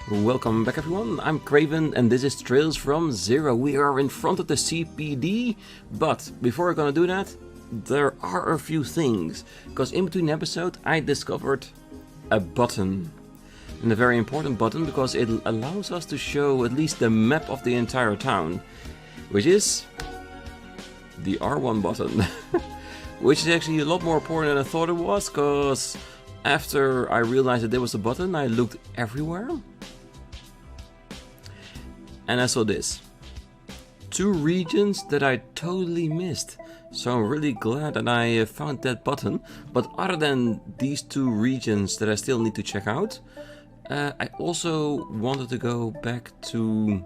Welcome back everyone, I'm Craven and this is Trails from Zero. We are in front of the CPD, but before we're gonna do that, there are a few things. Because in between episodes I discovered a button. And a very important button because it allows us to show at least the map of the entire town. Which is the R1 button. Which is actually a lot more important than I thought it was, because after I realized that there was a button, I looked everywhere. And I saw this. 2 regions that I totally missed. So I'm really glad that I found that button. But other than these 2 regions that I still need to check out, I also wanted to go back to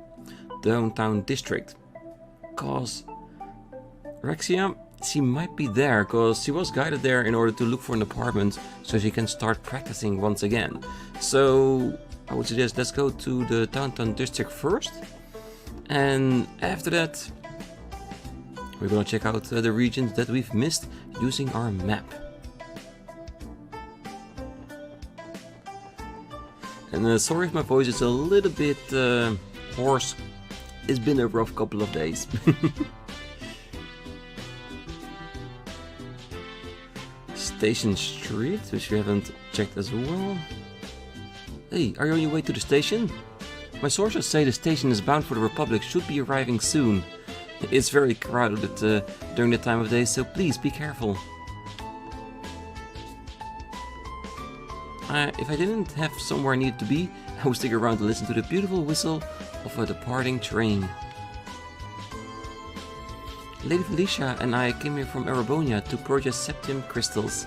downtown district. Cause Rexia, she might be there, because she was guided there in order to look for an apartment so she can start practicing once again. So I would suggest let's go to the downtown district first, and after that we're gonna check out the regions that we've missed using our map. And sorry if my voice is a little bit hoarse. It's been a rough couple of days. Station Street, which we haven't checked as well. Hey, are you on your way to the station? My sources say the station is bound for the Republic, should be arriving soon. It's very crowded during the time of day, so please be careful. If I didn't have somewhere I needed to be, I would stick around to listen to the beautiful whistle of a departing train. Lady Felicia and I came here from Arabonia to purchase septium crystals.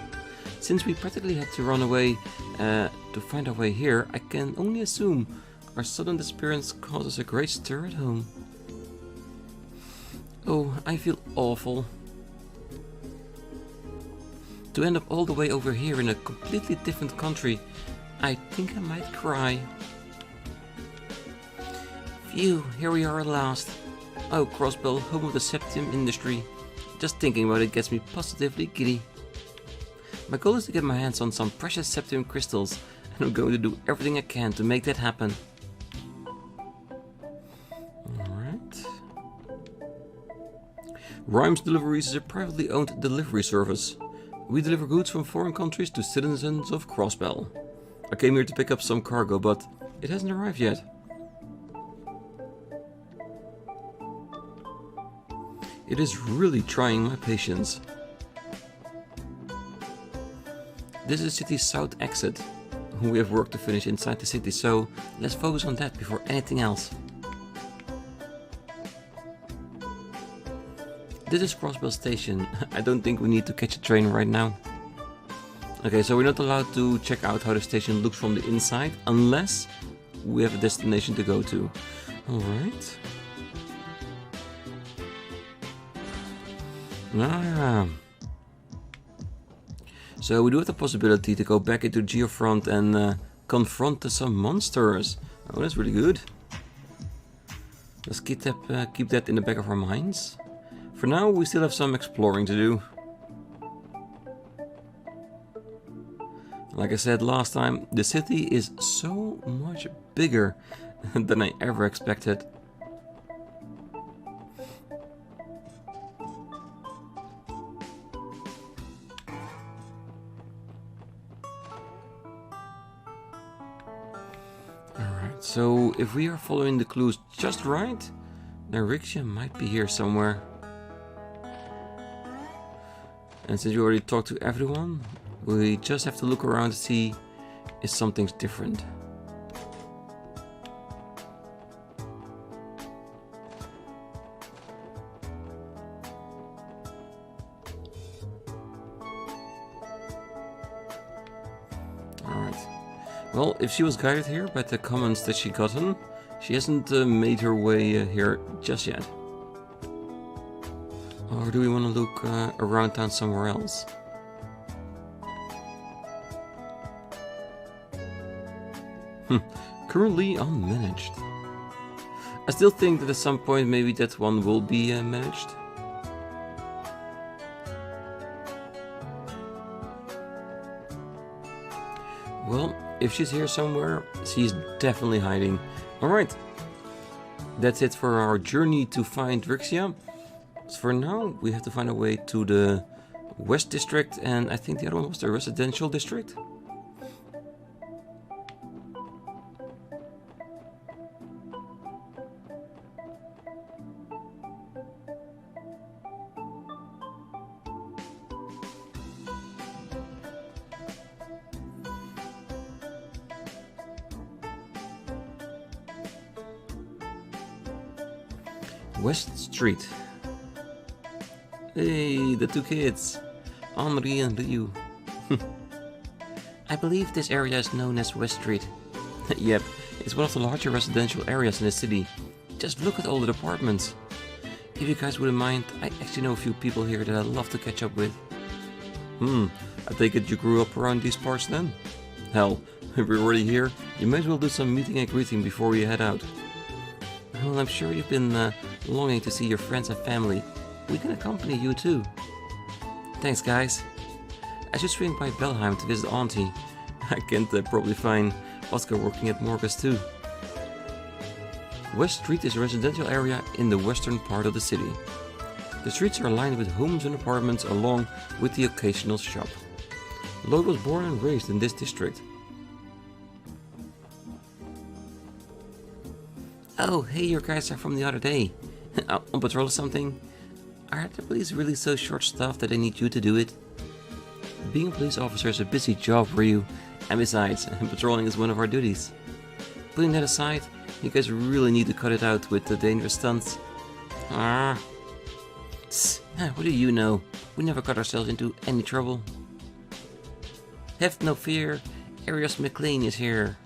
Since we practically had to run away to find our way here, I can only assume our sudden disappearance causes a great stir at home. Oh, I feel awful. To end up all the way over here in a completely different country, I think I might cry. Phew, here we are at last. Oh, Crossbell, home of the septium industry. Just thinking about it gets me positively giddy. My goal is to get my hands on some precious septium crystals, and I'm going to do everything I can to make that happen. Alright. Rhymes Deliveries is a privately owned delivery service. We deliver goods from foreign countries to citizens of Crossbell. I came here to pick up some cargo, but it hasn't arrived yet. It is really trying my patience. This is the city's south exit. We have work to finish inside the city, so let's focus on that before anything else. This is Crossbell Station. I don't think we need to catch a train right now. Okay, so we're not allowed to check out how the station looks from the inside unless we have a destination to go to. Alright. So we do have the possibility to go back into Geofront and confront some monsters. Oh, that's really good. Let's keep that in the back of our minds. For now, we still have some exploring to do. Like I said last time, the city is so much bigger than I ever expected. So, if we are following the clues just right, then Rixia might be here somewhere. And since we already talked to everyone, we just have to look around to see if something's different. Well, if she was guided here by the comments that she gotten, she hasn't made her way here just yet. Or do we want to look around town somewhere else? Currently unmanaged. I still think that at some point maybe that one will be managed. Well, if she's here somewhere, she's definitely hiding. Alright, that's it for our journey to find Rixia. So for now, we have to find a way to the West District, and I think the other one was the Residential District. West Street. Hey, the two kids, Henri and Ryu. I believe this area is known as West Street. Yep, it's one of the larger residential areas in the city. Just look at all the apartments. If you guys wouldn't mind, I actually know a few people here that I'd love to catch up with. I take it you grew up around these parts then? Hell, if we're already here, you may as well do some meeting and greeting before we head out. Well, I'm sure you've been longing to see your friends and family. We can accompany you too. Thanks, guys. I should swing by Belheim to visit Auntie. I can't probably find Oscar working at Morgus too. West Street is a residential area in the western part of the city. The streets are lined with homes and apartments along with the occasional shop. Lloyd was born and raised in this district. Oh, hey, you guys are from the other day. On patrol or something? Are the police really so short-staffed that they need you to do it? Being a police officer is a busy job for you, and besides, patrolling is one of our duties. Putting that aside, you guys really need to cut it out with the dangerous stunts. What do you know? We never got ourselves into any trouble. Have no fear, Arius McLean is here.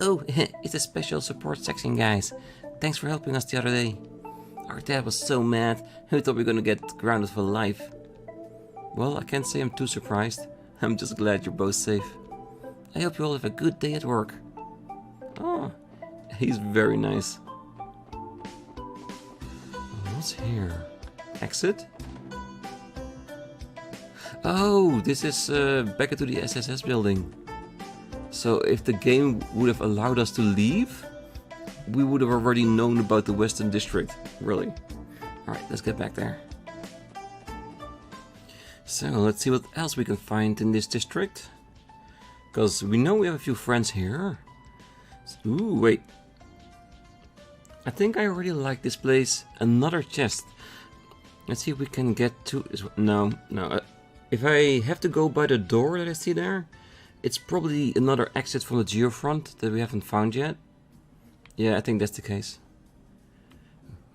Oh, it's a special support section, guys. Thanks for helping us the other day. Our dad was so mad, we thought we were gonna get grounded for life. Well, I can't say I'm too surprised. I'm just glad you're both safe. I hope you all have a good day at work. Oh, he's very nice. What's here? Exit? Oh, this is back into the SSS building. So if the game would have allowed us to leave, we would have already known about the Western District. Really. Alright, let's get back there. So, let's see what else we can find in this district. Because we know we have a few friends here. Ooh, wait. I think I already like this place. Another chest. Let's see if we can get to... No. If I have to go by the door that I see there, it's probably another exit from the geofront that we haven't found yet. Yeah, I think that's the case.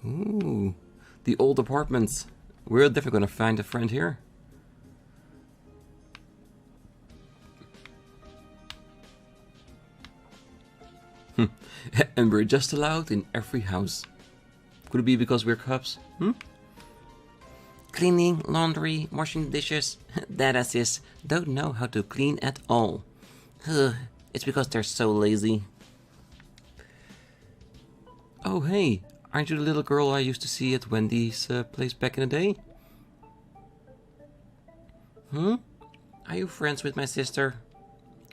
Ooh, the old apartments. We're definitely gonna find a friend here. And we're just allowed in every house. Could it be because we're cops? Cleaning, laundry, washing dishes. That assist don't know how to clean at all. It's because they're so lazy. Oh hey, aren't you the little girl I used to see at Wendy's place back in the day? Are you friends with my sister?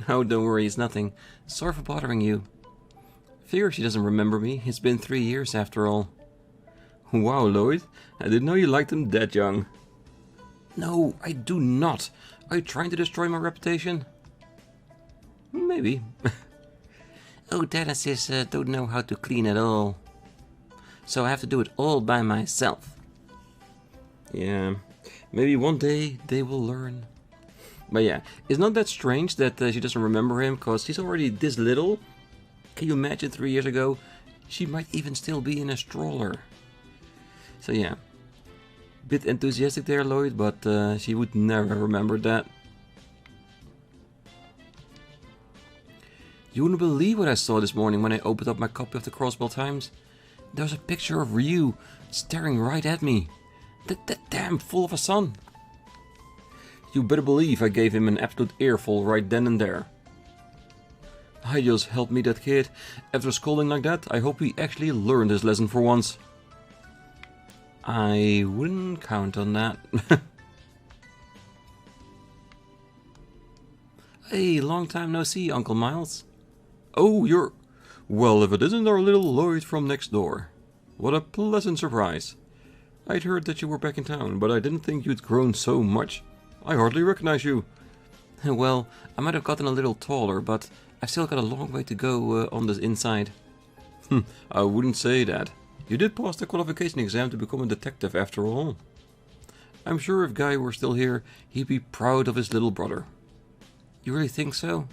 Oh, don't worry, it's nothing. Sorry for bothering you. Figure she doesn't remember me. It's been 3 years after all. Wow, Lloyd. I didn't know you liked him that young. No, I do not. Are you trying to destroy my reputation? Maybe. Oh, Dad and Sis don't know how to clean at all. So I have to do it all by myself. Yeah, maybe one day they will learn. But yeah, it's not that strange that she doesn't remember him, because he's already this little. Can you imagine 3 years ago? She might even still be in a stroller. So yeah, bit enthusiastic there, Lloyd, but she would never remember that. You wouldn't believe what I saw this morning when I opened up my copy of the Crossbell Times. There was a picture of Ryu staring right at me. That damn fool of a son. You better believe I gave him an absolute earful right then and there. I just helped me that kid. After scolding like that, I hope he actually learned his lesson for once. I wouldn't count on that. Hey, long time no see, Uncle Miles. Oh, you're... Well, if it isn't our little Lloyd from next door. What a pleasant surprise. I'd heard that you were back in town, but I didn't think you'd grown so much. I hardly recognize you. Well, I might have gotten a little taller, but I've still got a long way to go on this inside. I wouldn't say that. You did pass the qualification exam to become a detective after all. I'm sure if Guy were still here, he'd be proud of his little brother. You really think so?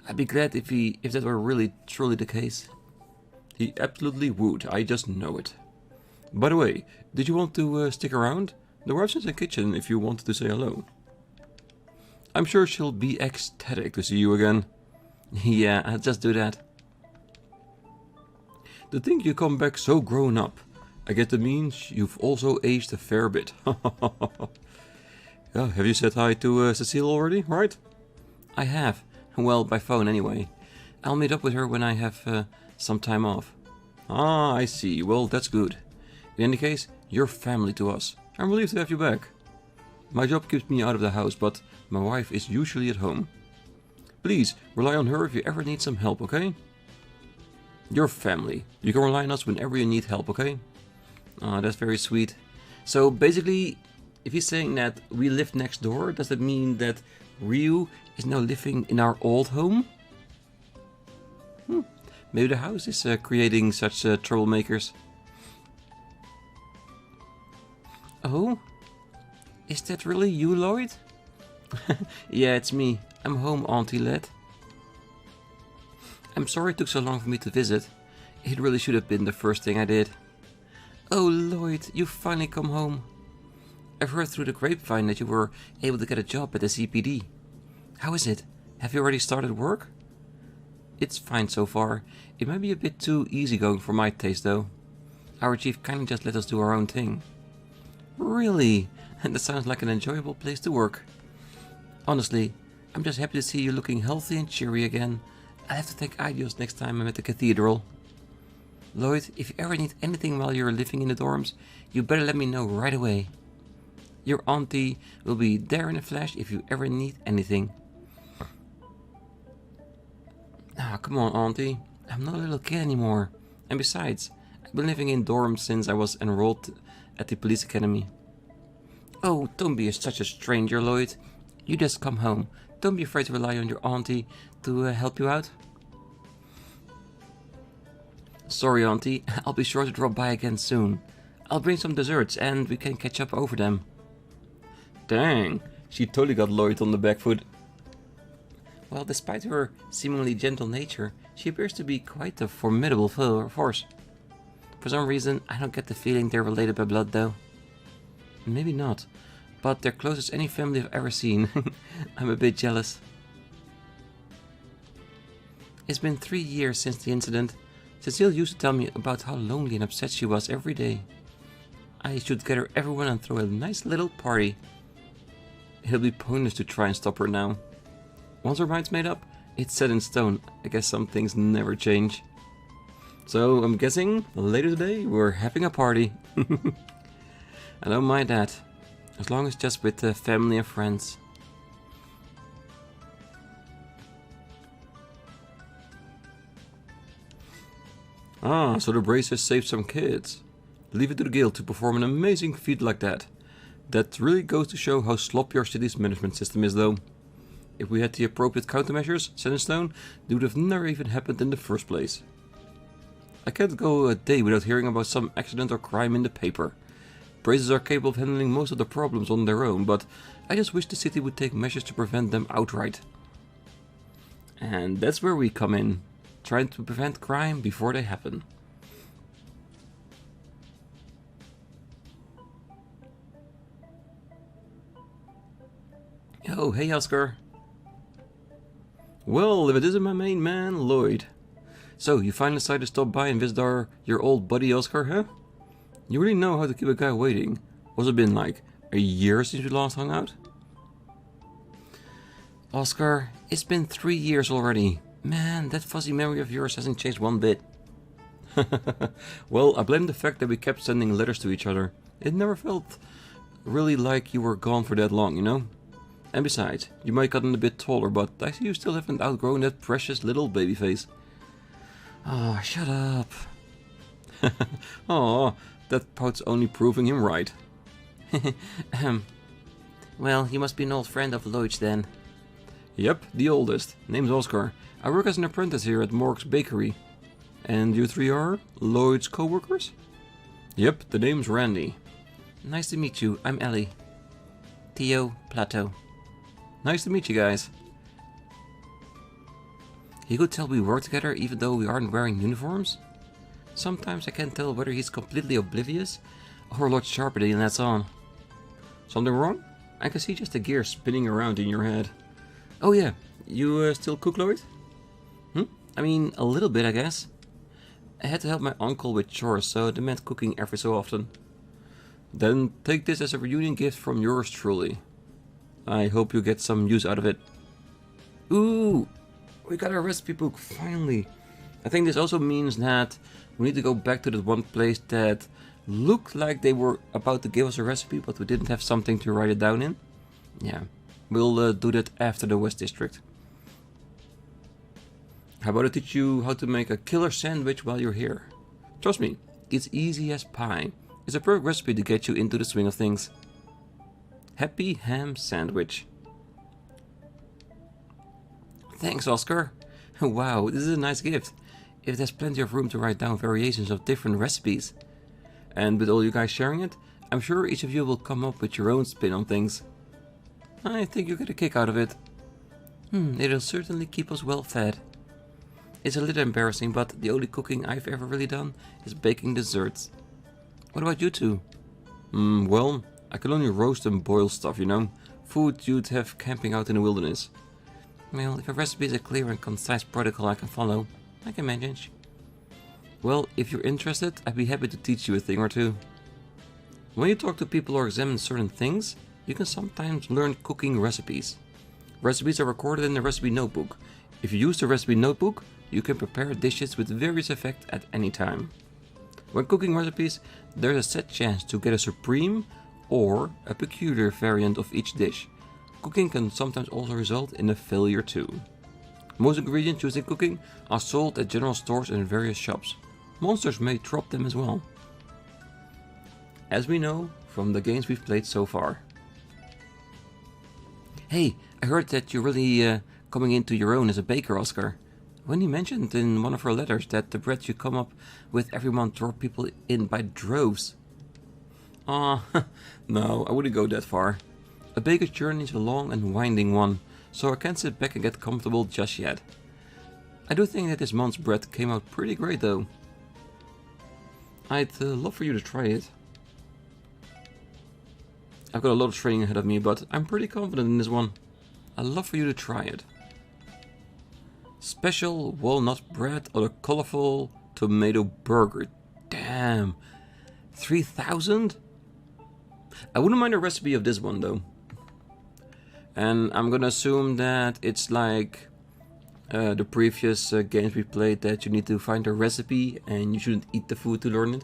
I'd be glad if that were really truly the case. He absolutely would, I just know it. By the way, did you want to stick around? The wife's in the kitchen if you wanted to say hello. I'm sure she'll be ecstatic to see you again. Yeah, I'll just do that. To think you come back so grown up. I get the means you've also aged a fair bit. Yeah, have you said hi to Cecile already, right? I have. Well, by phone anyway. I'll meet up with her when I have some time off. Ah, I see. Well, that's good. In any case, you're family to us. I'm relieved to have you back. My job keeps me out of the house, but my wife is usually at home. Please, rely on her if you ever need some help, okay? You're family. You can rely on us whenever you need help, okay? Ah, that's very sweet. So basically, if he's saying that we live next door, does that mean that Ryu is now living in our old home? Maybe the house is creating such troublemakers. Oh? Is that really you, Lloyd? Yeah, it's me. I'm home, Auntie Led. I'm sorry it took so long for me to visit. It really should have been the first thing I did. Oh, Lloyd, you've finally come home. I've heard through the grapevine that you were able to get a job at the CPD. How is it? Have you already started work? It's fine so far. It might be a bit too easygoing for my taste, though. Our chief kinda just let us do our own thing. Really? And that sounds like an enjoyable place to work. Honestly, I'm just happy to see you looking healthy and cheery again. I'll have to take Adios next time I'm at the cathedral. Lloyd, if you ever need anything while you're living in the dorms, you better let me know right away. Your auntie will be there in a flash if you ever need anything. Ah, come on, auntie. I'm not a little kid anymore. And besides, I've been living in dorms since I was enrolled at the police academy. Oh, don't be such a stranger, Lloyd. You just come home. Don't be afraid to rely on your auntie to help you out. Sorry, auntie. I'll be sure to drop by again soon. I'll bring some desserts and we can catch up over them. Dang, she totally got Lloyd on the back foot. Well, despite her seemingly gentle nature, she appears to be quite a formidable force. For some reason, I don't get the feeling they're related by blood, though. Maybe not, but they're close as any family I've ever seen. I'm a bit jealous. It's been 3 years since the incident. Cecile used to tell me about how lonely and upset she was every day. I should gather everyone and throw a nice little party. It'll be pointless to try and stop her now. Once her mind's made up, it's set in stone. I guess some things never change. So I'm guessing later today we're having a party. I don't mind that, as long as just with family and friends. Ah, so the brace has saved some kids. Leave it to the guild to perform an amazing feat like that. That really goes to show how sloppy our city's management system is, though. If we had the appropriate countermeasures set in stone, they would have never even happened in the first place. I can't go a day without hearing about some accident or crime in the paper. Braces are capable of handling most of the problems on their own, but I just wish the city would take measures to prevent them outright. And that's where we come in, trying to prevent crime before they happen. Oh, hey Oscar. Well, if it isn't my main man, Lloyd. So, you finally decided to stop by and visit your old buddy Oscar, huh? You really know how to keep a guy waiting. What's it been like? A year since we last hung out? Oscar, it's been 3 years already. Man, that fuzzy memory of yours hasn't changed one bit. Well, I blame the fact that we kept sending letters to each other. It never felt really like you were gone for that long, you know? And besides, you might gotten a bit taller, but I see you still haven't outgrown that precious little baby face. Oh, shut up. Oh, that pout's only proving him right. Well, you must be an old friend of Lloyd's then. Yep, the oldest. Name's Oscar. I work as an apprentice here at Morg's Bakery. And you three are Lloyd's co-workers? Yep, the name's Randy. Nice to meet you. I'm Ellie. Theo, Plato. Nice to meet you guys. He could tell we work together even though we aren't wearing uniforms? Sometimes I can't tell whether he's completely oblivious or a lot sharper than he lets on. Something wrong? I can see just the gears spinning around in your head. Oh yeah, you still cook, Lloyd? I mean, a little bit, I guess. I had to help my uncle with chores, so it meant cooking every so often. Then take this as a reunion gift from yours truly. I hope you get some use out of it. Ooh, we got our recipe book, finally. I think this also means that we need to go back to that one place that looked like they were about to give us a recipe, but we didn't have something to write it down in. Yeah, we'll do that after the West District. How about I teach you how to make a killer sandwich while you're here? Trust me, it's easy as pie. It's a perfect recipe to get you into the swing of things. Happy ham sandwich. Thanks, Oscar. Wow, this is a nice gift. If there's plenty of room to write down variations of different recipes. And with all you guys sharing it, I'm sure each of you will come up with your own spin on things. I think you'll get a kick out of it. It'll certainly keep us well fed. It's a little embarrassing, but the only cooking I've ever really done is baking desserts. What about you two? Well, I can only roast and boil stuff, you know. Food you'd have camping out in the wilderness. Well, if a recipe is a clear and concise protocol I can follow, I can manage. Well, if you're interested, I'd be happy to teach you a thing or two. When you talk to people or examine certain things, you can sometimes learn cooking recipes. Recipes are recorded in the recipe notebook. If you use the recipe notebook, you can prepare dishes with various effects at any time. When cooking recipes, there's a set chance to get a supreme or a peculiar variant of each dish. Cooking can sometimes also result in a failure too. Most ingredients used in cooking are sold at general stores and various shops. Monsters may drop them as well. As we know from the games we've played so far. Hey, I heard that you're really coming into your own as a baker, Oscar. When you mentioned in one of her letters that the bread you come up with every month draw people in by droves. No, I wouldn't go that far. A baker's journey is a long and winding one, so I can't sit back and get comfortable just yet. I do think that this month's bread came out pretty great though. I'd love for you to try it. I've got a lot of training ahead of me, but I'm pretty confident in this one. I'd love for you to try it. Special walnut bread or a colorful tomato burger. Damn. 3,000? I wouldn't mind a recipe of this one though. And I'm gonna assume that it's like the previous games we played, that you need to find a recipe and you shouldn't eat the food to learn it.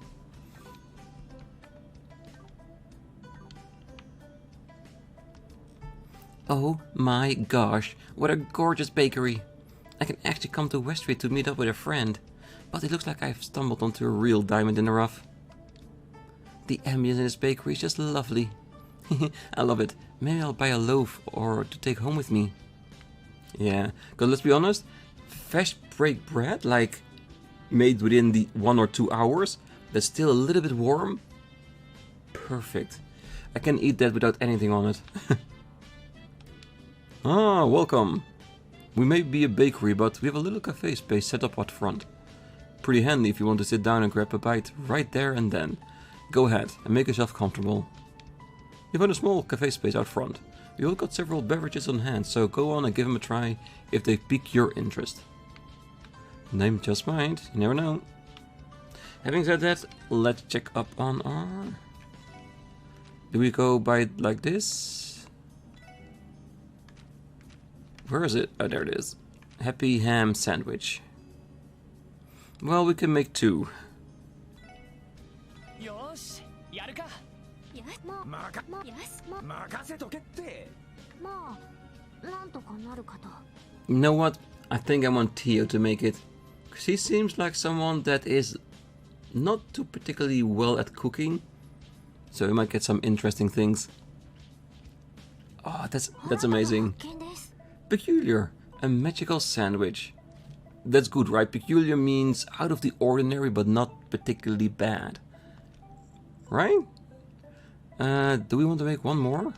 Oh my gosh, what a gorgeous bakery. I can actually come to West Street to meet up with a friend, but it looks like I've stumbled onto a real diamond in the rough. The ambience in this bakery is just lovely. I love it. Maybe I'll buy a loaf or to take home with me. Yeah, because let's be honest, fresh baked bread, like made within the 1 or 2 hours, that's still a little bit warm. Perfect. I can eat that without anything on it. Ah, welcome. We may be a bakery, but we have a little cafe space set up out front. Pretty handy if you want to sit down and grab a bite right there and then. Go ahead and make yourself comfortable. You found a small cafe space out front. We all got several beverages on hand, so go on and give them a try if they pique your interest. Name just might, you never know. Having said that, let's check up on our... Do we go by it like this? Where is it? Oh, there it is. Happy ham sandwich. Well, we can make 2. You know what? I think I want Tio to make it. Because he seems like someone that is not too particularly well at cooking. So we might get some interesting things. Oh, that's amazing. Peculiar. A magical sandwich. That's good, right? Peculiar means out of the ordinary, but not particularly bad. Right? Do we want to make one more?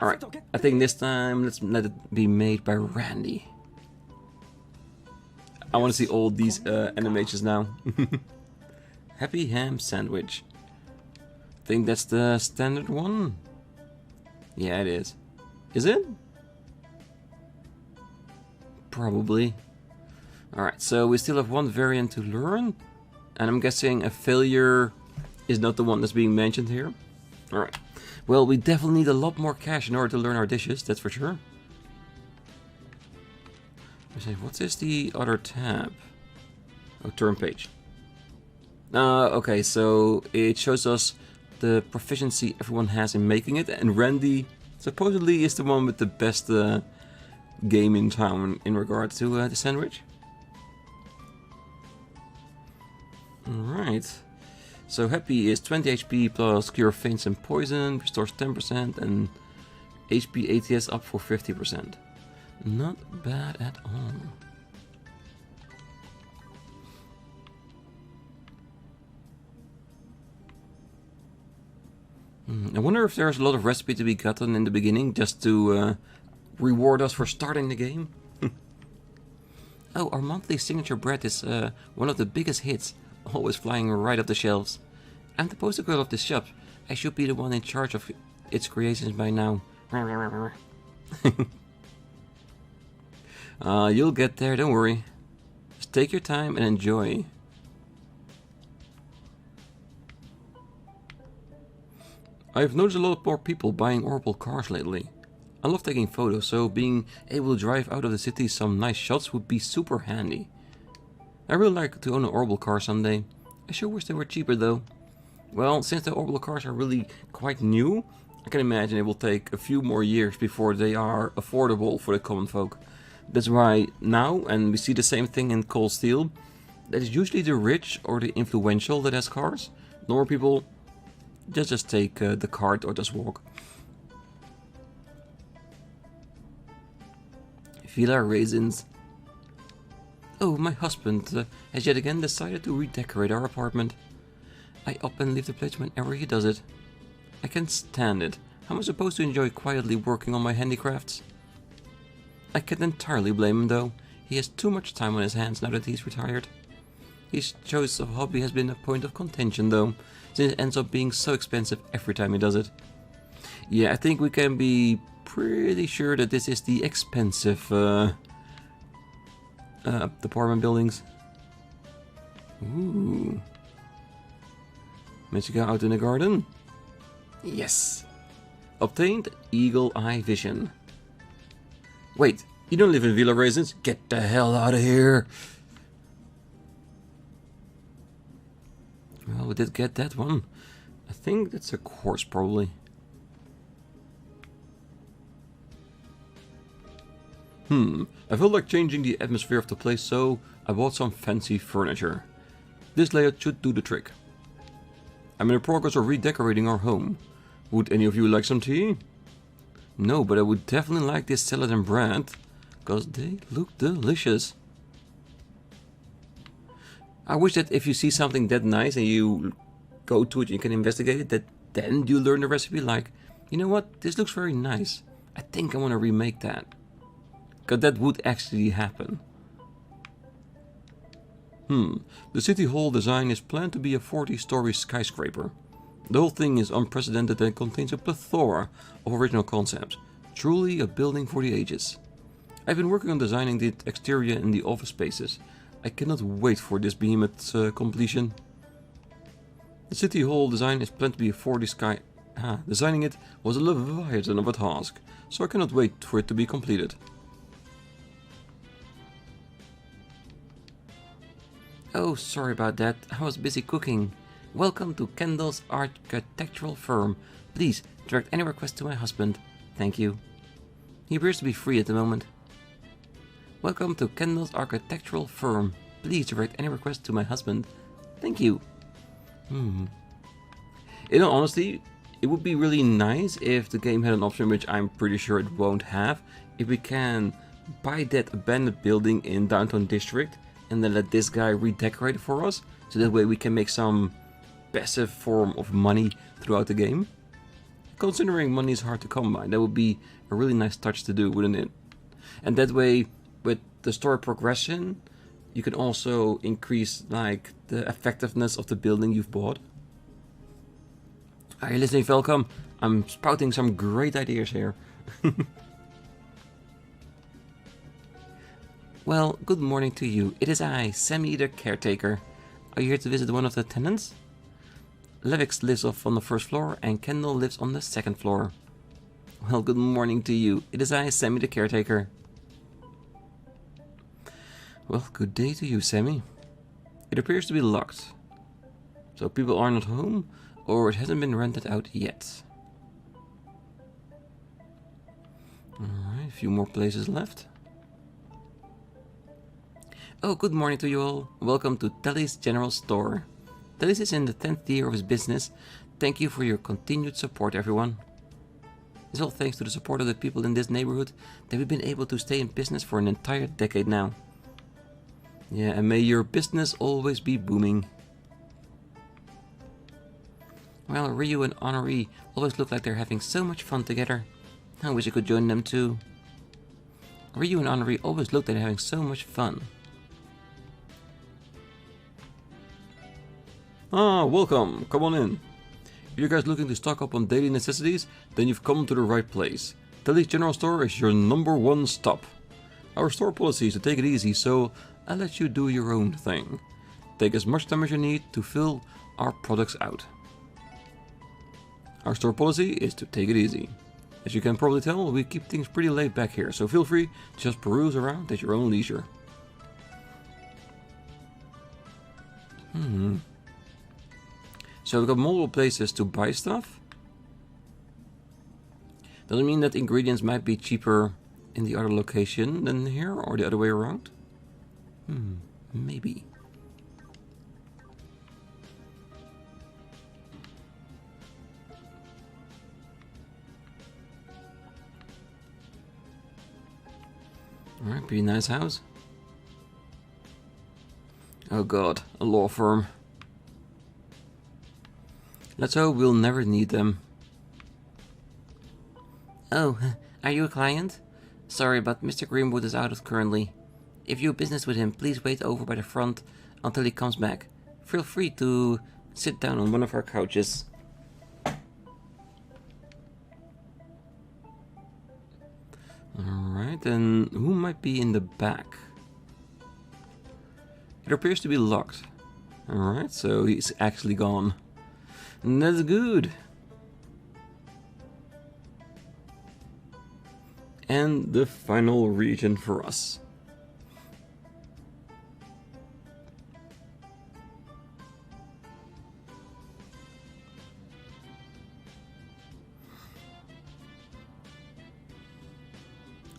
Alright, I think this time let's let it be made by Randy. I want to see all these animations now. Happy ham sandwich. Think that's the standard one? Yeah, it is. Is it? Probably. Alright, so we still have one variant to learn. And I'm guessing a failure is not the one that's being mentioned here. Alright. Well, we definitely need a lot more cash in order to learn our dishes, that's for sure. What is the other tab? Oh, turn page. Okay, so it shows us the proficiency everyone has in making it, and Randy supposedly is the one with the best game in town in regard to the sandwich. Alright. So Happy is 20 HP plus Cure Faints and Poison, restores 10%, and HP ATS up for 50%. Not bad at all. I wonder if there's a lot of recipe to be gotten in the beginning, just to reward us for starting the game. Oh, our monthly signature bread is one of the biggest hits, always flying right up the shelves. I'm the poster girl of this shop. I should be the one in charge of its creations by now. You'll get there, don't worry. Just take your time and enjoy. I've noticed a lot more people buying orbital cars lately. I love taking photos, so being able to drive out of the city some nice shots would be super handy. I really like to own an orbital car someday. I sure wish they were cheaper though. Well, since the orbital cars are really quite new, I can imagine it will take a few more years before they are affordable for the common folk. That's why now, and we see the same thing in Cold Steel, that is usually the rich or the influential that has cars. Normal people just take the cart or just walk. Villa raisins. Oh, my husband has yet again decided to redecorate our apartment. I up and leave the place whenever he does it. I can't stand it. How am I supposed to enjoy quietly working on my handicrafts? I can't entirely blame him though. He has too much time on his hands now that he's retired. His choice of hobby has been a point of contention though, since it ends up being so expensive every time he does it. Yeah, I think we can be pretty sure that this is the expensive apartment buildings. Ooh. Let's go out in the garden. Yes. Obtained Eagle Eye Vision. Wait, you don't live in Villa Raisins? Get the hell out of here. Well, we did get that one. I think that's a course, probably. I felt like changing the atmosphere of the place, so I bought some fancy furniture. This layout should do the trick. I'm in the progress of redecorating our home. Would any of you like some tea? No, but I would definitely like this salad and bread, because they look delicious. I wish that if you see something that nice and you go to it and you can investigate it, that then you learn the recipe like, you know what, this looks very nice. I think I want to remake that. Because that would actually happen. The City Hall design is planned to be a 40-story skyscraper. The whole thing is unprecedented and contains a plethora of original concepts. Truly a building for the ages. I've been working on designing the exterior and the office spaces. I cannot wait for this behemoth's completion. The City Hall design is planned to be a 40 sky... Designing it was a leviathan of a task, so I cannot wait for it to be completed. Oh, sorry about that. I was busy cooking. Welcome to Kendall's architectural firm. Please direct any request to my husband. Thank you. He appears to be free at the moment. Welcome to Kendall's architectural firm. Please direct any request to my husband. Thank you. In all honesty, it would be really nice if the game had an option, which I'm pretty sure it won't have, if we can buy that abandoned building in Downtown District and then let this guy redecorate it for us, so that way we can make some passive form of money throughout the game. Considering money is hard to come by, that would be a really nice touch to do, wouldn't it? And that way, with the story progression, you can also increase like the effectiveness of the building you've bought. Are you listening, Falcom? I'm spouting some great ideas here. Well, good morning to you. It is I, Sammy the caretaker. Are you here to visit one of the tenants? Levix lives off on the first floor and Kendall lives on the second floor. Well, good morning to you. It is I, Sammy the caretaker. Well, good day to you, Sammy. It appears to be locked. So people are not home, or it hasn't been rented out yet. Alright, a few more places left. Oh, good morning to you all. Welcome to Telly's General Store. Telly's is in the 10th year of his business. Thank you for your continued support, everyone. It's all thanks to the support of the people in this neighborhood that we've been able to stay in business for an entire decade now. Yeah, and may your business always be booming. Well, Ryu and Honoree always look like they're having so much fun together. I wish I could join them too. Ryu and Honoree always look like they're having so much fun. Ah, welcome. Come on in. If you guys looking to stock up on daily necessities, then you've come to the right place. Telly's General Store is your #1 stop. Our store policy is to take it easy, so I'll let you do your own thing. Take as much time as you need to fill our products out. Our store policy is to take it easy. As you can probably tell, we keep things pretty laid back here, so feel free to just peruse around at your own leisure. So we've got multiple places to buy stuff. Does it mean that ingredients might be cheaper in the other location than here, or the other way around? Maybe. Alright, pretty nice house. Oh god, a law firm. Let's hope we'll never need them. Oh, are you a client? Sorry, but Mr. Greenwood is out currently. If you have business with him, please wait over by the front until he comes back. Feel free to sit down on one of our couches. Alright, and who might be in the back? It appears to be locked. Alright, so he's actually gone. And that's good. And the final region for us.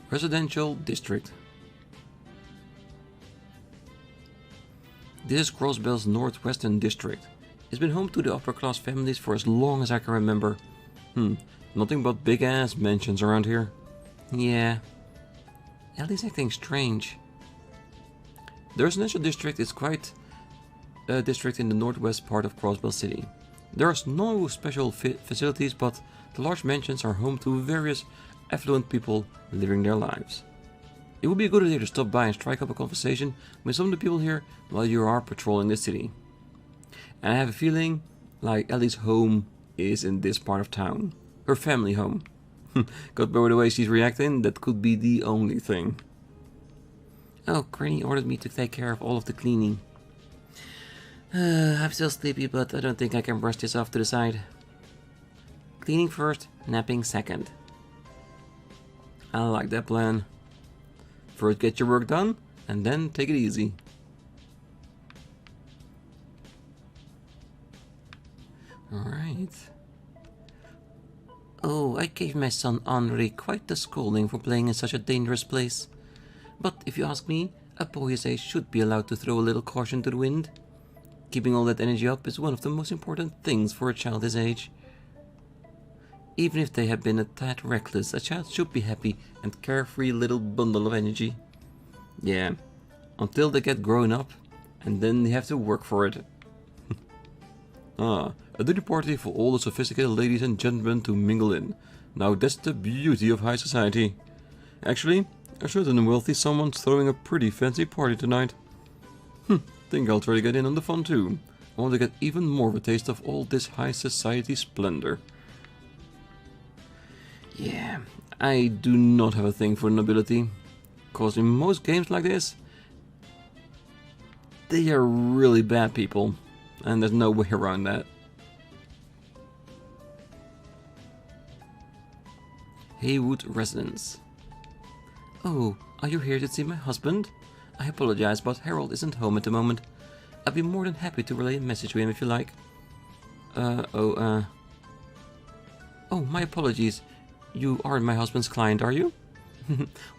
Residential District. This is Crossbell's northwestern district. It's been home to the upper class families for as long as I can remember. Nothing but big ass mansions around here. Yeah. Ellie's acting strange. The residential district is quite a district in the northwest part of Crossbell City. There are no special facilities, but the large mansions are home to various affluent people living their lives. It would be a good idea to stop by and strike up a conversation with some of the people here while you are patrolling the city. And I have a feeling like Ellie's home is in this part of town. Her family home. But by the way she's reacting, that could be the only thing. Oh, Granny ordered me to take care of all of the cleaning. I'm still sleepy, but I don't think I can brush this off to the side. Cleaning first, napping second. I like that plan. First get your work done, and then take it easy. Alright. Oh, I gave my son Henri quite the scolding for playing in such a dangerous place. But if you ask me, a boy his age should be allowed to throw a little caution to the wind. Keeping all that energy up is one of the most important things for a child his age. Even if they have been a tad reckless, a child should be happy and carefree little bundle of energy. Yeah, until they get grown up, and then they have to work for it. Ah, a dinner party for all the sophisticated ladies and gentlemen to mingle in. Now that's the beauty of high society. Actually, a certain wealthy someone's throwing a pretty fancy party tonight. Think I'll try to get in on the fun too. I want to get even more of a taste of all this high society splendor. Yeah, I do not have a thing for nobility. Cause in most games like this, they are really bad people. And there's no way around that. Haywood Residence. Oh, are you here to see my husband? I apologize, but Harold isn't home at the moment. I'd be more than happy to relay a message to him if you like. Oh, my apologies. You aren't my husband's client, are you?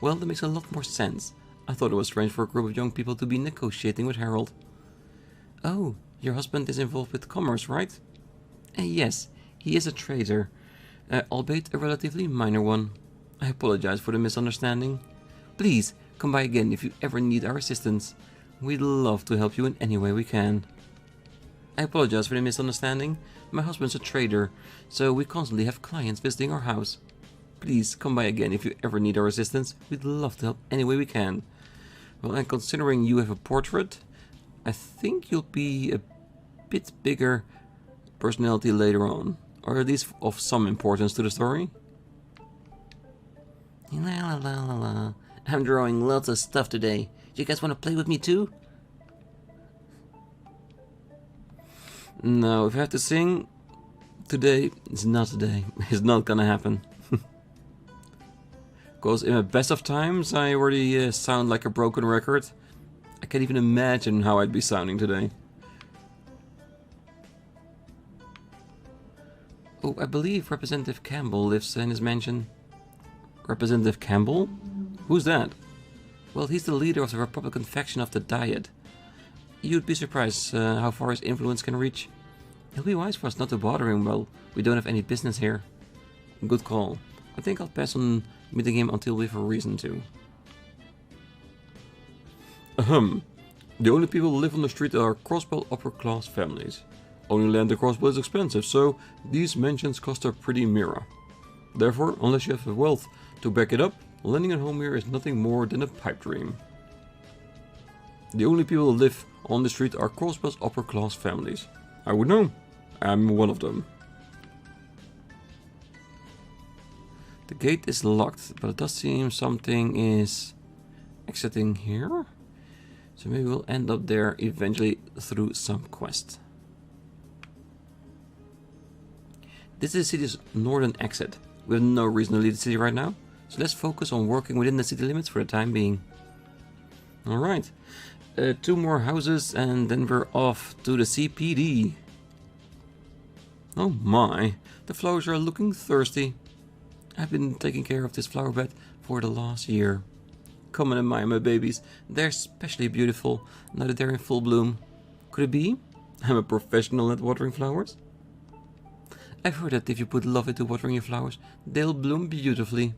Well, that makes a lot more sense. I thought it was strange for a group of young people to be negotiating with Harold. Oh, your husband is involved with commerce, right? Yes, he is a trader, albeit a relatively minor one. I apologize for the misunderstanding. Please, come by again if you ever need our assistance. We'd love to help you in any way we can. I apologize for the misunderstanding. My husband's a trader, so we constantly have clients visiting our house. Please, come by again if you ever need our assistance. We'd love to help any way we can. Well, and considering you have a portrait, I think you'll be a bit bigger personality later on, or at least of some importance to the story. La la la la la. I'm drawing lots of stuff today. Do you guys want to play with me too? No, if I have to sing, today is not today. It's not gonna happen. Because in the best of times, I already sound like a broken record. I can't even imagine how I'd be sounding today. Oh, I believe Representative Campbell lives in his mansion. Representative Campbell? Who's that? Well, he's the leader of the Republican faction of the Diet. You'd be surprised how far his influence can reach. It'll be wise for us not to bother him while we don't have any business here. Good call. I think I'll pass on meeting him until we have a reason to. Ahem. The only people who live on the street are Crossbell upper-class families. Owning land in Crossbell is expensive, so these mansions cost a pretty mira. Therefore, unless you have the wealth to back it up, landing a home here is nothing more than a pipe dream. The only people who live on the street are Crossbell's upper-class families. I would know. I'm one of them. The gate is locked, but it does seem something is exiting here. So maybe we'll end up there eventually through some quest. This is the city's northern exit. We have no reason to leave the city right now, so let's focus on working within the city limits for the time being. Alright, 2 more houses and then we're off to the CPD. Oh my, the flowers are looking thirsty. I've been taking care of this flower bed for the last year. Come and admire my babies, they're especially beautiful now that they're in full bloom. Could it be? I'm a professional at watering flowers. I've heard that if you put love into watering your flowers, they'll bloom beautifully.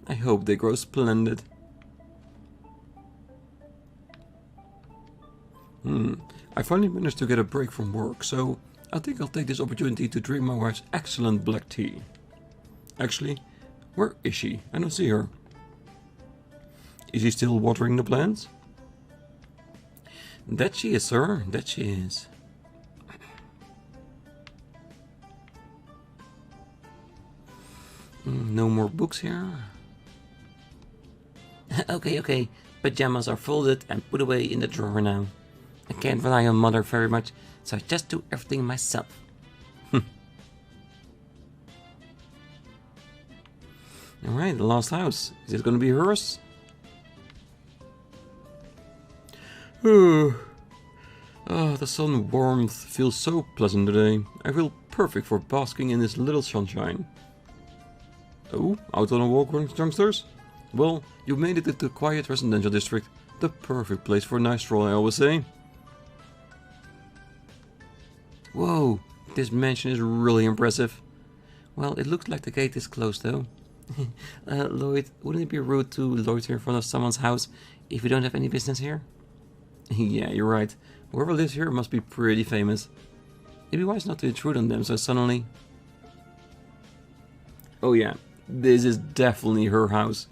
I hope they grow splendid. I finally managed to get a break from work, so I think I'll take this opportunity to drink my wife's excellent black tea. Actually, where is she? I don't see her. Is she still watering the plants? That she is, sir. That she is. No more books here. Okay. Pajamas are folded and put away in the drawer now. I can't rely on Mother very much, so I just do everything myself. Alright, the last house. Is it gonna be hers? Oh, the sun warmth feels so pleasant today. I feel perfect for basking in this little sunshine. Oh, out on a walk, youngsters? Well, you made it to the quiet residential district. The perfect place for a nice stroll, I always say. Whoa, this mansion is really impressive. Well, it looks like the gate is closed though. Lloyd, wouldn't it be rude to loiter in front of someone's house if you don't have any business here? Yeah, you're right. Whoever lives here must be pretty famous. It'd be wise not to intrude on them so suddenly. Oh yeah, this is definitely her house.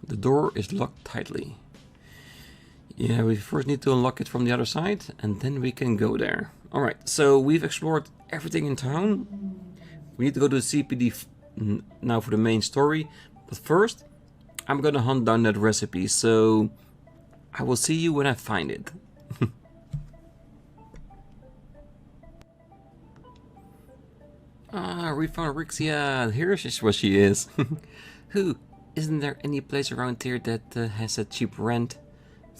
The door is locked tightly. Yeah, we first need to unlock it from the other side, and then we can go there. Alright, so we've explored everything in town. We need to go to the CPD now for the main story. But first, I'm gonna hunt down that recipe, so I will see you when I find it. Ah, we found Rixia. Here's where she is. Who? Isn't there any place around here that has a cheap rent?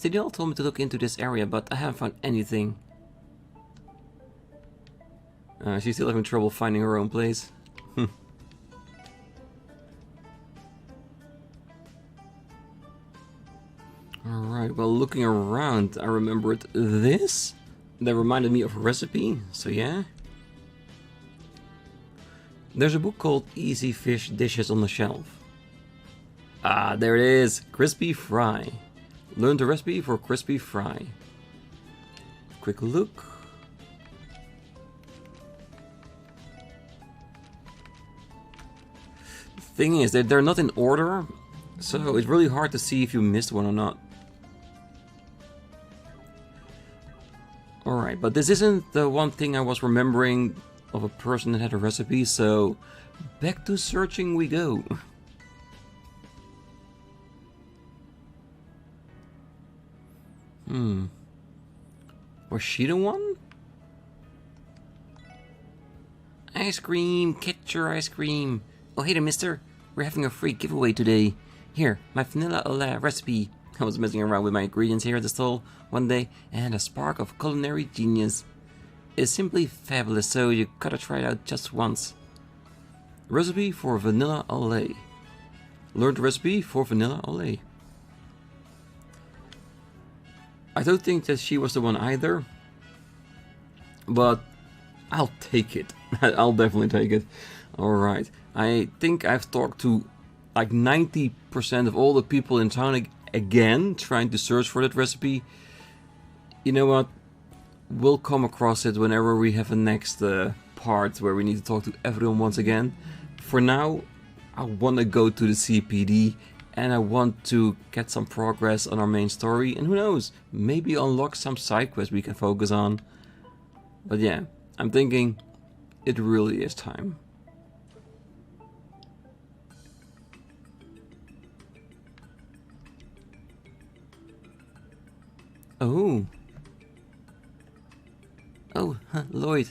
They all told me to look into this area, but I haven't found anything. She's still having trouble finding her own place. Alright, well, looking around, I remembered this. That reminded me of a recipe, so yeah. There's a book called Easy Fish Dishes on the shelf. Ah, there it is! Crispy fry. Learn the recipe for crispy fry. Quick look. The thing is that they're not in order, so it's really hard to see if you missed one or not. Alright, but this isn't the one thing I was remembering of a person that had a recipe, so back to searching we go. Was she the one? Ice cream, catch your ice cream. Oh hey there, mister. We're having a free giveaway today. Here, my vanilla au lait recipe. I was messing around with my ingredients here at the stall one day and a spark of culinary genius. It's simply fabulous, so you gotta try it out just once. Recipe for vanilla au lait. Learn the recipe for vanilla au lait. I don't think that she was the one either, but I'll take it. I'll definitely take it. Alright, I think I've talked to like 90% of all the people in town again, trying to search for that recipe. You know what? We'll come across it whenever we have a next part where we need to talk to everyone once again. For now, I want to go to the CPD. And I want to get some progress on our main story, and who knows, maybe unlock some side quests we can focus on. But yeah, I'm thinking it really is time. Oh. Oh, Lloyd.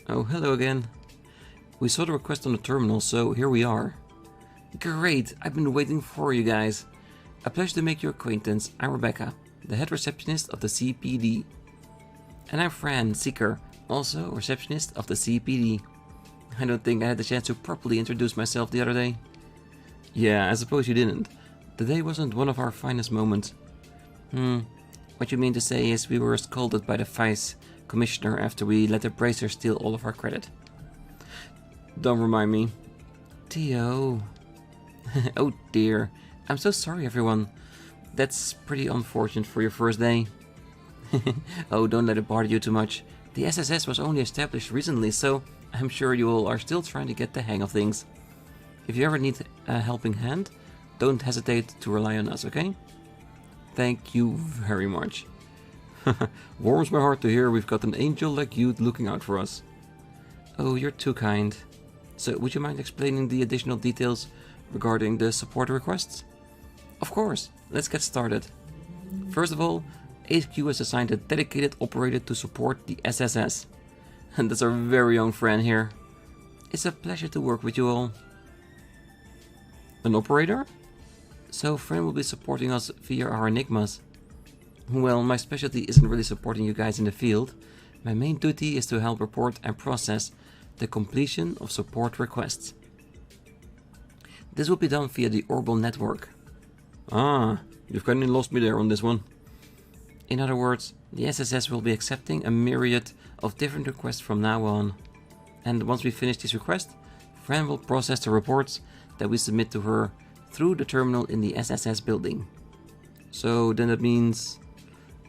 Oh, hello again. We saw the request on the terminal, so here we are. Great, I've been waiting for you guys. A pleasure to make your acquaintance. I'm Rebecca, the head receptionist of the CPD. And I'm Fran Seeker, also receptionist of the CPD. I don't think I had the chance to properly introduce myself the other day. Yeah, I suppose you didn't. The day wasn't one of our finest moments. What you mean to say is we were scolded by the vice commissioner after we let the bracer steal all of our credit. Don't remind me. Theo. Oh dear. I'm so sorry, everyone. That's pretty unfortunate for your first day. Oh, don't let it bother you too much. The SSS was only established recently, so I'm sure you all are still trying to get the hang of things. If you ever need a helping hand, don't hesitate to rely on us, okay? Thank you very much. Warms my heart to hear we've got an angel like you looking out for us. Oh, you're too kind. So, would you mind explaining the additional details regarding the support requests? Of course, let's get started. First of all, HQ has assigned a dedicated operator to support the SSS. And that's our very own friend here. It's a pleasure to work with you all. An operator? So Fran will be supporting us via our enigmas. Well, my specialty isn't really supporting you guys in the field. My main duty is to help report and process the completion of support requests. This will be done via the Orbal network. Ah, you've kind of lost me there on this one. In other words, the SSS will be accepting a myriad of different requests from now on. And once we finish these requests, Fran will process the reports that we submit to her through the terminal in the SSS building. So then that means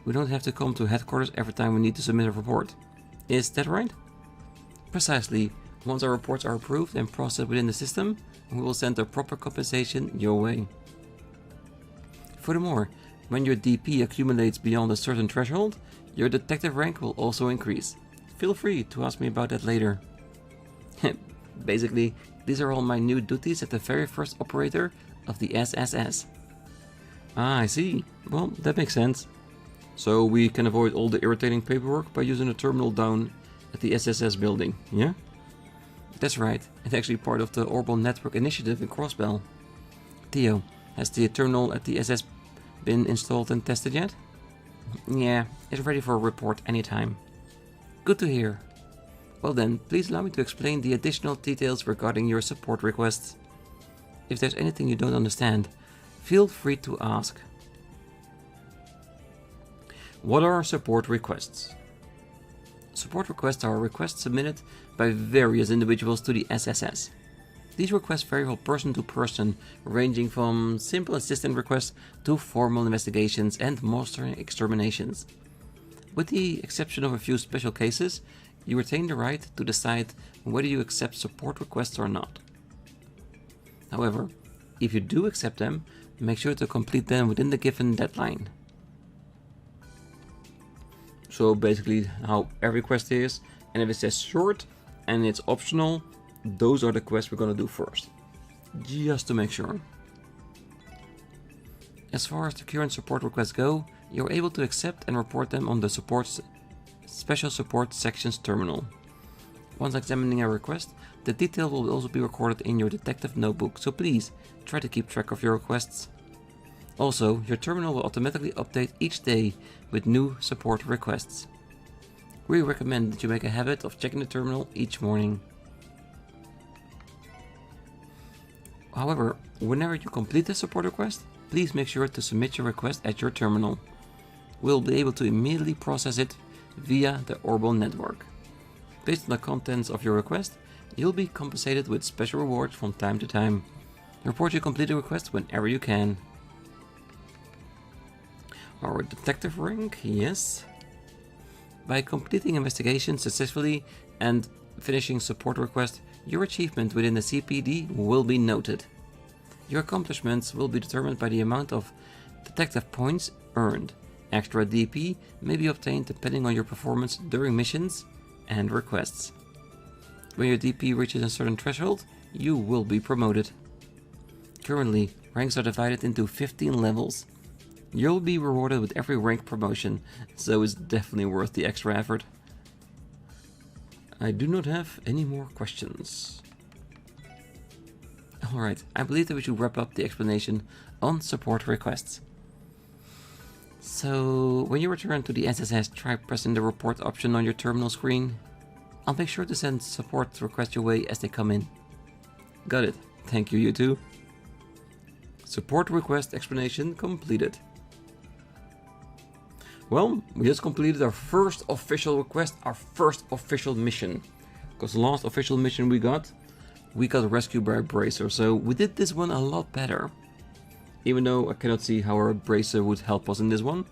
we don't have to come to headquarters every time we need to submit a report. Is that right? Precisely. Once our reports are approved and processed within the system, we will send a proper compensation your way. Furthermore, when your DP accumulates beyond a certain threshold, your detective rank will also increase. Feel free to ask me about that later. Basically, these are all my new duties as the very first operator of the SSS. Ah, I see. Well, that makes sense. So we can avoid all the irritating paperwork by using a terminal down at the SSS building, yeah? That's right, it's actually part of the Orbal Network initiative in Crossbell. Theo, has the terminal at the SS been installed and tested yet? Yeah, it's ready for a report anytime. Good to hear. Well then, please allow me to explain the additional details regarding your support requests. If there's anything you don't understand, feel free to ask. What are support requests? Support requests are requests submitted by various individuals to the SSS. These requests vary from person to person, ranging from simple assistant requests to formal investigations and monster exterminations. With the exception of a few special cases, you retain the right to decide whether you accept support requests or not. However, if you do accept them, make sure to complete them within the given deadline. So basically how every quest is, and if it says short and it's optional, those are the quests we're gonna do first. Just to make sure. As far as the current support requests go, you're able to accept and report them on the Special Support Sections terminal. Once examining a request, the detail will also be recorded in your detective notebook, so please try to keep track of your requests. Also, your terminal will automatically update each day with new support requests. We recommend that you make a habit of checking the terminal each morning. However, whenever you complete a support request, please make sure to submit your request at your terminal. We'll be able to immediately process it via the Orbal network. Based on the contents of your request, you'll be compensated with special rewards from time to time. Report your completed request whenever you can. Our detective rank, yes. By completing investigations successfully and finishing support requests, your achievement within the CPD will be noted. Your accomplishments will be determined by the amount of detective points earned. Extra DP may be obtained depending on your performance during missions and requests. When your DP reaches a certain threshold, you will be promoted. Currently, ranks are divided into 15 levels. You'll be rewarded with every rank promotion, so it's definitely worth the extra effort. I do not have any more questions. Alright, I believe that we should wrap up the explanation on support requests. So, when you return to the SSS, try pressing the report option on your terminal screen. I'll make sure to send support requests your way as they come in. Got it. Thank you, you two. Support request explanation completed. Well, we just completed our first official request, our first official mission. Because the last official mission we got rescued by a bracer, so we did this one a lot better. Even though I cannot see how our bracer would help us in this one.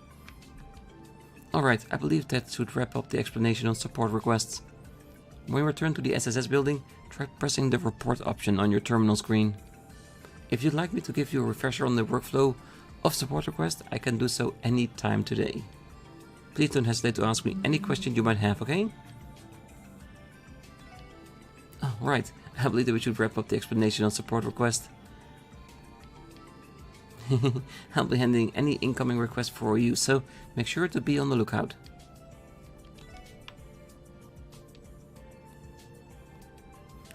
Alright, I believe that should wrap up the explanation on support requests. When you return to the SSS building, try pressing the report option on your terminal screen. If you'd like me to give you a refresher on the workflow of support requests, I can do so any time today. Please don't hesitate to ask me any question you might have, okay? Oh, right, I believe that we should wrap up the explanation on support requests. I'll be handling any incoming requests for you, so make sure to be on the lookout.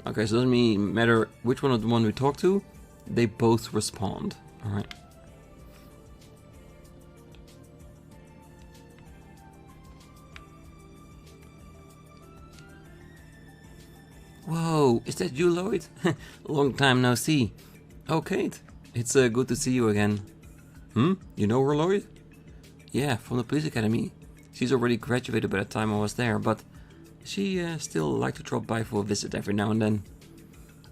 Okay, so it doesn't matter which one of the one we talk to, they both respond. Alright. Whoa, is that you, Lloyd? Long time no see. Oh, Kate, it's good to see you again. You know her, Lloyd? Yeah, from the police academy. She's already graduated by the time I was there, but she still liked to drop by for a visit every now and then.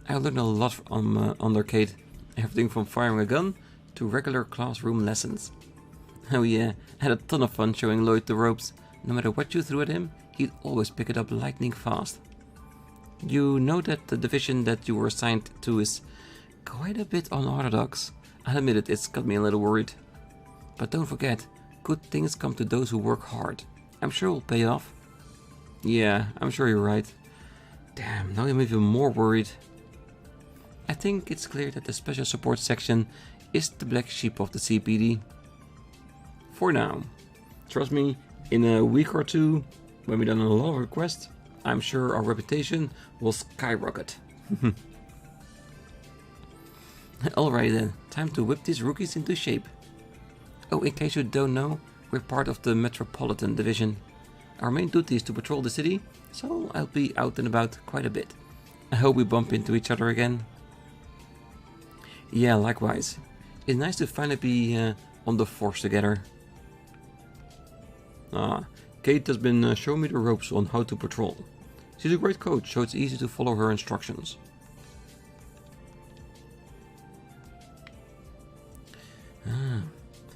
I learned a lot under Kate. Everything from firing a gun to regular classroom lessons. Oh yeah, I had a ton of fun showing Lloyd the ropes. No matter what you threw at him, he'd always pick it up lightning fast. You know that the division that you were assigned to is quite a bit unorthodox. I'll admit it, it's got me a little worried. But don't forget, good things come to those who work hard. I'm sure it'll pay off. Yeah, I'm sure you're right. Damn, now I'm even more worried. I think it's clear that the Special Support Section is the black sheep of the CPD. For now. Trust me, in a week or two, when we've done a lot of requests, I'm sure our reputation will skyrocket. Alright then, time to whip these rookies into shape. Oh, in case you don't know, we're part of the Metropolitan Division. Our main duty is to patrol the city, so I'll be out and about quite a bit. I hope we bump into each other again. Yeah, likewise. It's nice to finally be on the force together. Kate has been showing me the ropes on how to patrol. She's a great coach, so it's easy to follow her instructions.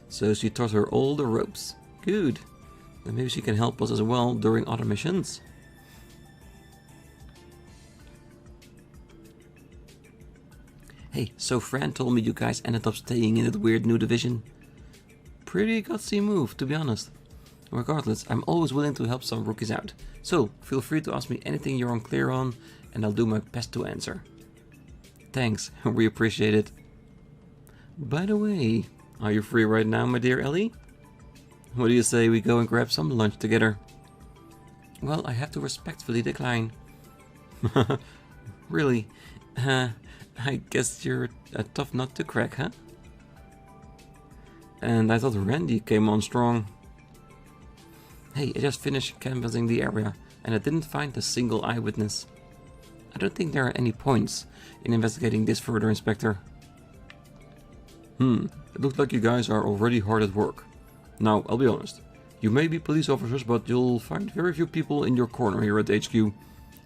So she taught her all the ropes. Good. Then maybe she can help us as well during other missions. Hey, so Fran told me you guys ended up staying in that weird new division. Pretty gutsy move, to be honest. Regardless, I'm always willing to help some rookies out. So, feel free to ask me anything you're unclear on, and I'll do my best to answer. Thanks, we appreciate it. By the way, are you free right now, my dear Ellie? What do you say we go and grab some lunch together? Well, I have to respectfully decline. Really? I guess you're a tough nut to crack, huh? And I thought Randy came on strong. Hey, I just finished canvassing the area, and I didn't find a single eyewitness. I don't think there are any points in investigating this further, Inspector. It looks like you guys are already hard at work. Now, I'll be honest. You may be police officers, but you'll find very few people in your corner here at HQ.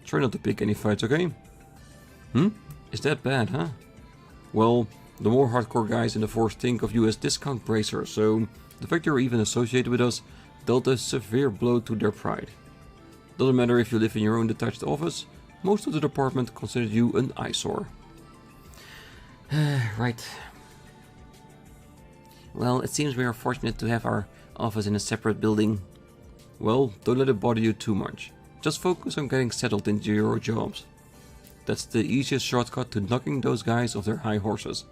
Try not to pick any fights, okay? Is that bad, huh? Well, the more hardcore guys in the force think of you as discount bracers, so the fact you're even associated with us dealt a severe blow to their pride. Doesn't matter if you live in your own detached office, most of the department considers you an eyesore. Right. Well, it seems we are fortunate to have our office in a separate building. Well, don't let it bother you too much. Just focus on getting settled into your jobs. That's the easiest shortcut to knocking those guys off their high horses.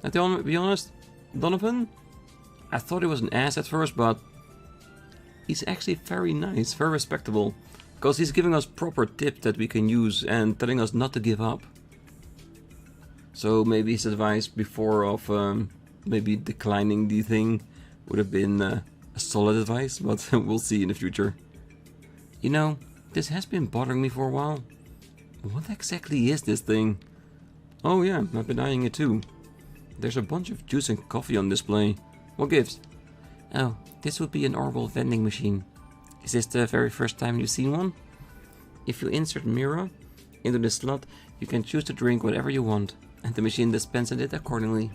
And to be honest, Donovan, I thought he was an ass at first, but he's actually very nice, very respectable. Because he's giving us proper tips that we can use and telling us not to give up. So maybe his advice before of maybe declining the thing would have been a solid advice, but we'll see in the future. You know, this has been bothering me for a while. What exactly is this thing? Oh yeah, I've been eyeing it too. There's a bunch of juice and coffee on display. What gives? Oh, this would be an orbital vending machine. Is this the very first time you've seen one? If you insert Mira into the slot, you can choose to drink whatever you want, and the machine dispenses it accordingly.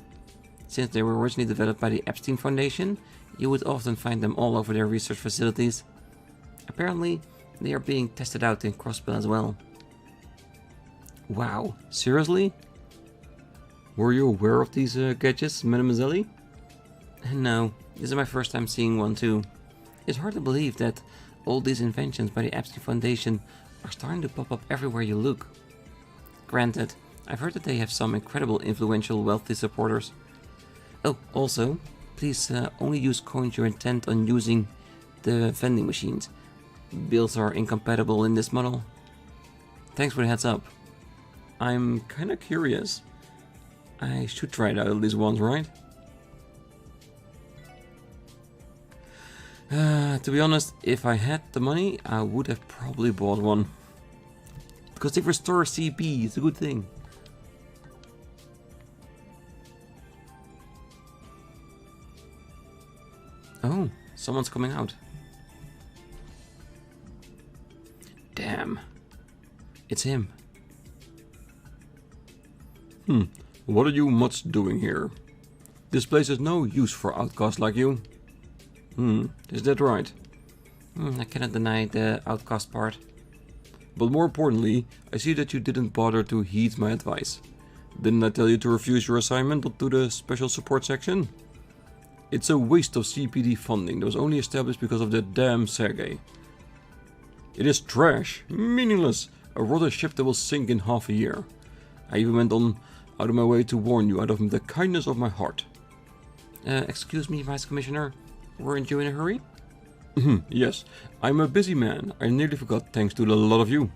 Since they were originally developed by the Epstein Foundation, you would often find them all over their research facilities. Apparently, they are being tested out in Crossbell as well. Wow, seriously? Were you aware of these gadgets, Mademoiselle? No, this is my first time seeing one too. It's hard to believe that all these inventions by the Epstein Foundation are starting to pop up everywhere you look. Granted, I've heard that they have some incredible influential wealthy supporters. Oh, also, please only use coins you intend on using the vending machines. Bills are incompatible in this model. Thanks for the heads up. I'm kinda curious. I should try it out at least once, right? To be honest, if I had the money, I would have probably bought one. Because they restore CP, it's a good thing. Oh, someone's coming out. Damn. It's him. What are you much doing here? This place has no use for outcasts like you. Is that right? I cannot deny the outcast part. But more importantly, I see that you didn't bother to heed my advice. Didn't I tell you to refuse your assignment to the special support section? It's a waste of CPD funding that was only established because of that damn Sergei. It is trash, meaningless, a rudder ship that will sink in half a year. I even went out of my way to warn you out of the kindness of my heart. Excuse me, Vice Commissioner, weren't you in a hurry? Yes, I'm a busy man. I nearly forgot thanks to the lot of you.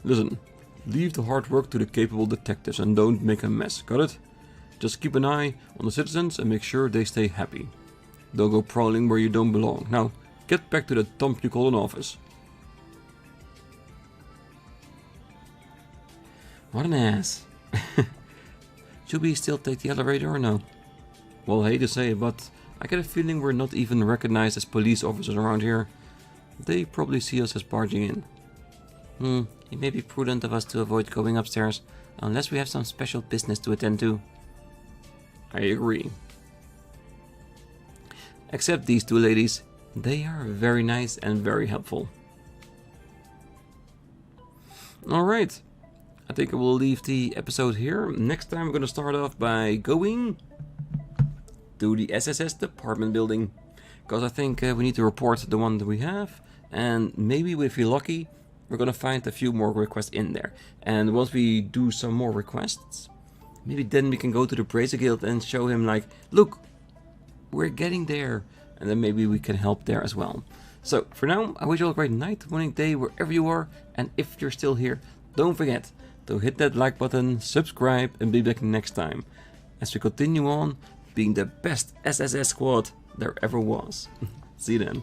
Listen, leave the hard work to the capable detectives and don't make a mess, got it? Just keep an eye on the citizens and make sure they stay happy. Don't go prowling where you don't belong. Now, get back to the dump you call an office. What an ass. Should we still take the elevator or no? Well, I hate to say it, but I get a feeling we're not even recognized as police officers around here. They probably see us as barging in. It may be prudent of us to avoid going upstairs, unless we have some special business to attend to. I agree. Except these two ladies. They are very nice and very helpful. Alright. I think I will leave the episode here. Next time we're going to start off by going to the SSS department building. Because I think we need to report the one that we have. And maybe if we're lucky, we're going to find a few more requests in there. And once we do some more requests, maybe then we can go to the Brazier Guild and show him like, look, we're getting there. And then maybe we can help there as well. So for now, I wish you all a great night, morning, day, wherever you are. And if you're still here, don't forget to hit that like button, subscribe, and be back next time as we continue on being the best SSS squad there ever was. See you then.